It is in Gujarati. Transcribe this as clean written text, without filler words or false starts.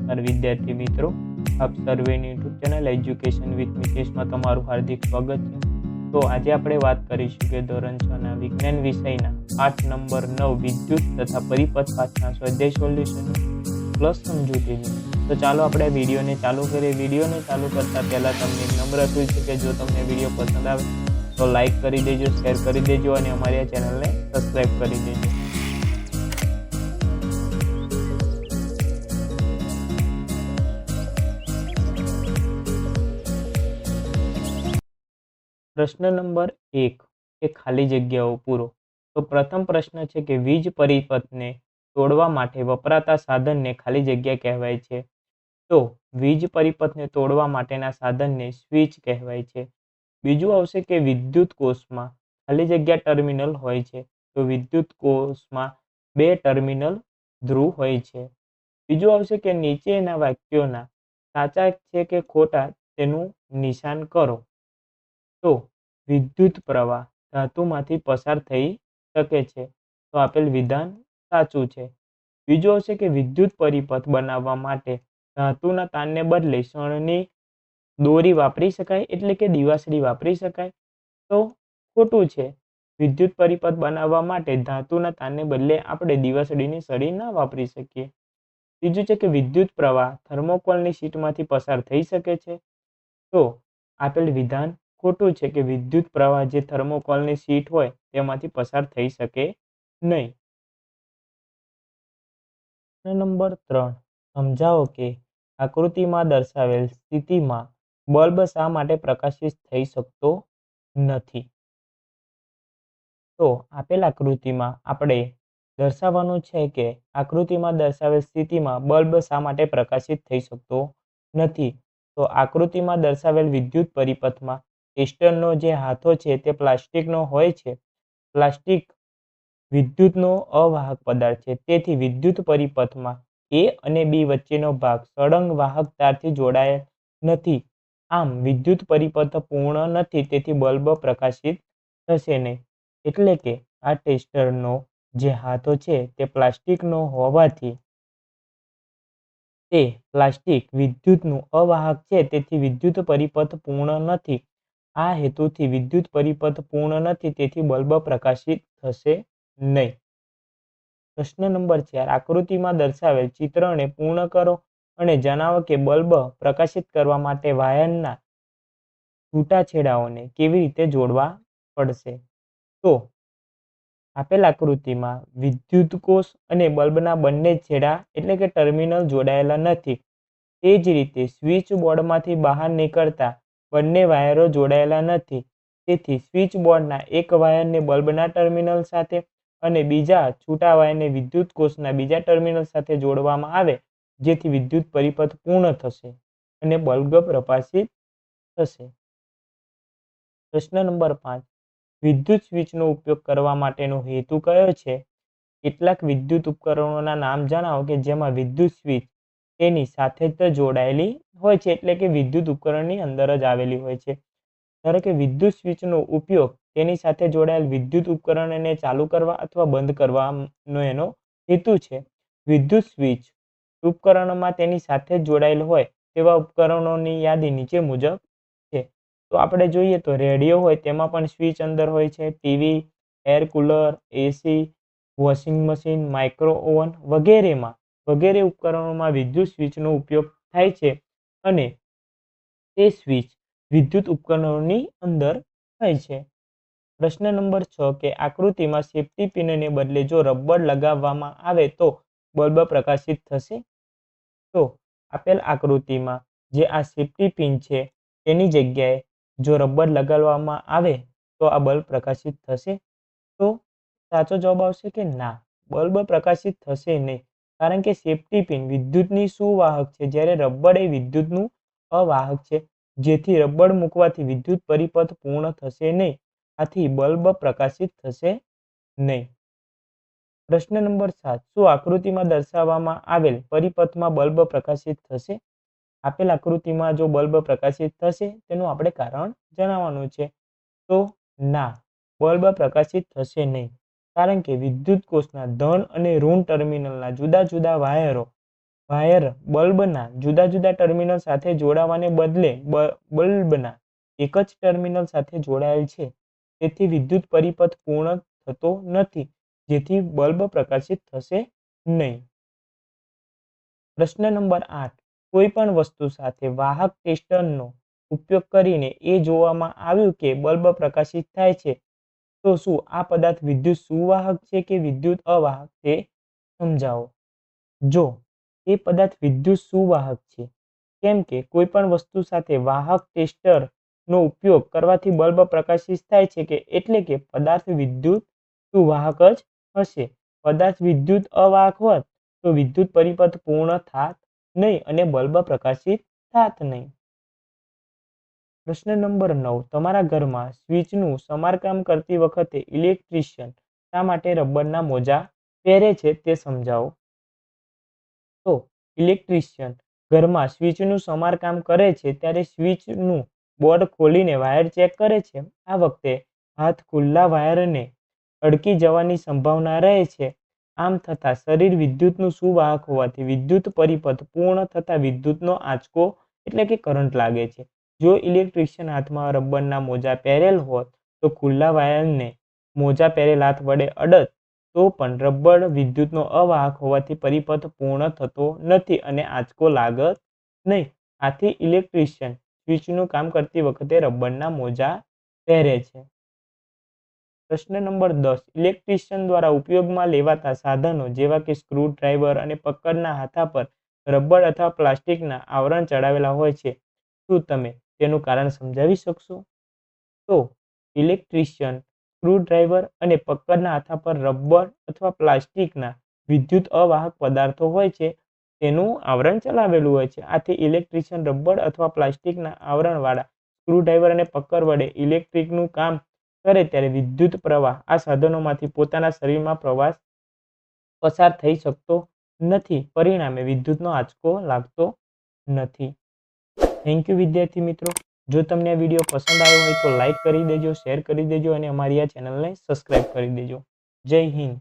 नमस्कार विद्यार्थी मित्रों, आप सर्वेनी YouTube channel education with Mitesh में तमाરું हार्दिक स्वागत है। तो आज આપણે વાત કરીશું કે ધોરણ 6 ના વિજ્ઞાન વિષયના પાઠ નંબર 9 વિદ્યુત તથા પરિપથ પાઠના સ્વાધ્યાય સોલ્યુશન પ્લસ સમજૂતીની। તો ચાલો આપણે વિડીયોને ચાલુ કરીએ। વિડીયોને ચાલુ કરતા પહેલા તમને નમ્ર અપીલ છે કે જો તમને વિડીયો પસંદ આવે તો લાઈક કરી દેજો, શેર કરી દેજો અને અમારી આ ચેનલને સબસ્ક્રાઇબ કરી દેજો। प्रश्न नंबर 1 के खाली जग्याओ पूरो। तो प्रथम प्रश्न है कि वीज परिपथ ने तोड़वा माटे वपराता साधन ने खाली जग्या कहवाय छे। तो वीज परिपथ ने तोड़वा माटेना साधन ने स्विच कहवाय छे। बीजू आवशे कि विद्युत कोष में खाली जग्या टर्मिनल होय छे। तो विद्युत कोष में 2 टर्मिनल ध्रुव होय छे। बीजू आवशे कि नीचेना वाक्योना साचा छे कि खोटा तेनुं निशान करो। तो विद्युत प्रवाह धातु मांथी पसार थई शके छे। तो आपेल विधान साचुं छे। बीजो आवशे कि विद्युत परिपथ बनाववा माटे धातुना तारने बदले सणनी दोरी वापरी शकाय एटले के दिवासળી वापरी शकाय। तो खोटुं छे। विद्युत परिपथ बनाववा माटे धातुना तारने बदले आपणे दिवासળીની સળી ना वापरी शकीए। तीजुं छे कि विद्युत प्रवाह थर्मोकोलनी शीटमांथी पसार थई शके छे। तो आपेल विधान खोटું છે કે વિદ્યુત પ્રવાહ જે થર્મોકોલની શીટ હોય તેમાંથી પસાર થઈ શકે નહીં। નંબર 3 સમજાવો કે આકૃતિમાં દર્શાવેલ સ્થિતિમાં બલ્બ શા માટે પ્રકાશિત થઈ શકતો નથી। તો આપેલ આકૃતિમાં આપણે દર્શાવવાનું છે કે આકૃતિમાં દર્શાવેલ સ્થિતિમાં બલ્બ શા માટે પ્રકાશિત થઈ શકતો નથી। તો આકૃતિમાં દર્શાવેલ વિદ્યુત પરિપથમાં ટેસ્ટરનો જે હાથો છે તે પ્લાસ્ટિકનો હોય છે। પ્લાસ્ટિક વિદ્યુતનો અવાહક પદાર્થ છે, તેથી વિદ્યુત પરિપથમાં A અને B વચ્ચેનો ભાગ સળંગ વાહક તારથી જોડાયેલ નથી। આમ વિદ્યુત પરિપથ પૂર્ણ નથી, તેથી બલ્બ પ્રકાશિત થશે નહીં। એટલે કે આ ટેસ્ટરનો જે હાથો છે તે પ્લાસ્ટિકનો હોવાથી તે પ્લાસ્ટિક વિદ્યુતનું અવાહક છે, તેથી વિદ્યુત પરિપથ પૂર્ણ નથી। आ हेतुथी विद्युत परिपथ पूर्ण नहीं, तेथी बल्ब प्रकाशित थशे नहीं। प्रश्न नंबर 4 आकृति में दर्शावेल चित्र ने पूर्ण करो अने जणावो कि बल्ब प्रकाशित करवा माटे वायरना छूटाछेडाओने केवी रीते जोड़वा पड़शे। तो आपेल आकृति में विद्युत कोष अने बल्बना बंने छेड़ा एटले के टर्मिनल जोड़ायेला नथी। ते ज रीते स्विच बोर्ड मांथी बहार निकळता बंने वायरो जोड़ायेला नथी। तेथी स्विच बोर्डना एक वायरने बल्बना टर्मिनल साथे अने बीजा छूटा वायरने विद्युत कोषना बीजा टर्मिनल साथे जोड़वामां आवे, जेथी विद्युत परिपथ पूर्ण थशे अने बल्ब प्रकाशित थशे। प्रश्न नंबर 5 विद्युत स्विचनो उपयोग करवा माटेनो हेतु कयो छे। કેટલાક વિદ્યુત ઉપકરણોના નામ જણાવો કે જેમાં વિદ્યુત સ્વિચ તેની સાથે જ જોડાયેલી હોય છે, એટલે કે વિદ્યુત ઉપકરણની અંદર જ આવેલી હોય છે। ધારો કે વિદ્યુત સ્વિચનો ઉપયોગ તેની સાથે જોડાયેલ વિદ્યુત ઉપકરણને ચાલુ કરવા અથવા બંધ કરવાનો એનો હેતુ છે। વિદ્યુત સ્વિચ ઉપકરણમાં તેની સાથે જ જોડાયેલ હોય તેવા ઉપકરણોની યાદી નીચે મુજબ છે। તો આપણે જોઈએ તો રેડિયો હોય તેમાં પણ સ્વિચ અંદર હોય છે, ટીવી, એર કુલર, એસી, વોશિંગ મશીન, માઇક્રો ઓવન વગેરે ઉપકરણોમાં વિદ્યુત સ્વિચનો ઉપયોગ થાય છે અને તે સ્વિચ વિદ્યુત ઉપકરણોની અંદર થાય છે। પ્રશ્ન નંબર 6 કે આકૃતિમાં સેફ્ટી પિનને બદલે જો રબર લગાવવામાં આવે તો બલ્બ પ્રકાશિત થશે। તો આપેલ આકૃતિમાં જે આ સેફ્ટી પિન છે તેની જગ્યાએ જો રબર લગાવવામાં આવે તો આ બલ્બ પ્રકાશિત થશે। તો સાચો જવાબ આવશે કે ના, બલ્બ પ્રકાશિત થશે નહીં, કારણ કે સેફ્ટી પિન વિદ્યુતની સુવાહક છે, જ્યારે રબર એ વિદ્યુતનું અવાહક છે, જેથી રબર મૂકવાથી વિદ્યુત પરિપથ પૂર્ણ થશે નહીં, આથી બલ્બ પ્રકાશિત થશે નહીં। પ્રશ્ન નંબર 7 શું આકૃતિમાં દર્શાવવામાં આવેલ પરિપથમાં બલ્બ પ્રકાશિત થશે। આપેલ આકૃતિમાં જો બલ્બ પ્રકાશિત થશે તેનું આપણે કારણ જણાવવાનું છે। તો ના, બલ્બ પ્રકાશિત થશે નહીં, કારણ કે વિદ્યુત કોષના ધન અને ઋણ ટર્મિનલના જુદા જુદા વાયરો વાયર બલ્બના જુદા જુદા ટર્મિનલ સાથે જોડાવાને બદલે બલ્બના એક જ ટર્મિનલ સાથે જોડાયેલ છે, તેથી વિદ્યુત પરિપથ પૂર્ણ થતો નથી, જેથી બલ્બ પ્રકાશિત થશે નહીં. પ્રશ્ન નંબર 8. કોઈ પણ વસ્તુ સાથે વાહક ટેસ્ટરનો ઉપયોગ કરીને એ જોવામાં આવ્યું કે બલ્બ પ્રકાશિત થાય છે, તો શું આ પદાર્થ વિદ્યુત સુવાહક છે કે વિદ્યુત અવાહક તે સમજાવો. જો એ પદાર્થ વિદ્યુત સુવાહક છે, કેમ કે કોઈ પણ વસ્તુ સાથે વાહક ટેસ્ટરનો ઉપયોગ કરવાથી બલ્બ પ્રકાશિત થાય છે, કે એટલે કે પદાર્થ વિદ્યુત સુવાહક જ હશે. પદાર્થ વિદ્યુત અવાહક હોત તો વિદ્યુત પરિપથ પૂર્ણ થાત નહીં અને બલ્બ પ્રકાશિત થાત નહીં. પ્રશ્ન નંબર 9. તમારા ઘરમાં સ્વિચનું સમારકામ કરતી વખતે ઇલેક્ટ્રિશિયન શા માટે રબરના મોજા પહેરે છે તે સમજાવો. તો ઇલેક્ટ્રિશિયન ઘરમાં સ્વિચનું સમારકામ કરે છે ત્યારે સ્વિચનું બોર્ડ ખોલીને વાયર ચેક કરે છે. આ વખતે હાથ ખુલ્લા વાયરને અડકી જવાની સંભાવના રહે છે. આમ થતાં શરીર વિદ્યુતનું સુવાહક હોવાથી વિદ્યુત પરિપથ પૂર્ણ થતાં વિદ્યુતનો આંચકો એટલે કે કરંટ લાગે છે. જો ઇલેક્ટ્રિશિયન હાથમાં રબરના મોજા પહેરેલ હોત તો ખુલ્લા વાયરને મોજા પહેરેલ હાથ વડે અડત તો પણ રબર વિદ્યુતનો અવાહક હોવાથી પરિપથ પૂર્ણ થતો નથી અને આંચકો લાગત નહીં. આથી ઇલેક્ટ્રિશિયન સ્વિચનું કામ કરતી વખતે રબરના મોજા પહેરે છે. પ્રશ્ન નંબર 10. ઇલેક્ટ્રિશિયન દ્વારા ઉપયોગમાં લેવાતા સાધનો જેવા કે સ્ક્રૂ ડ્રાઈવર અને પકડના હાથા પર રબર અથવા પ્લાસ્ટિકના આવરણ ચડાવેલા હોય છે. શું તમે તેનું કારણ સમજાવી શકશો? તો ઇલેક્ટ્રિશિયન સ્ક્રૂડ્રાઈવર અને પકડના હાથા પર રબર અથવા પ્લાસ્ટિકના વિદ્યુત અવાહક પદાર્થો હોય છે, તેનું આવરણ ચલાવેલું હોય છે. આથી ઇલેક્ટ્રિશિયન રબર અથવા પ્લાસ્ટિકના આવરણવાળા સ્ક્રૂડ્રાઈવર અને પકડ વડે ઇલેક્ટ્રિકનું કામ કરે ત્યારે વિદ્યુત પ્રવાહ આ સાધનોમાંથી પોતાના શરીરમાં પસાર થઈ શકતો નથી. પરિણામે વિદ્યુતનો આંચકો લાગતો નથી. થેન્ક યુ વિદ્યાર્થી મિત્રો. જો તમને આ વિડીયો પસંદ આવ્યો હોય તો લાઈક કરી દેજો, શેર કરી દેજો અને અમારી આ ચેનલને સબસ્ક્રાઈબ કરી દેજો. જય હિન્દ.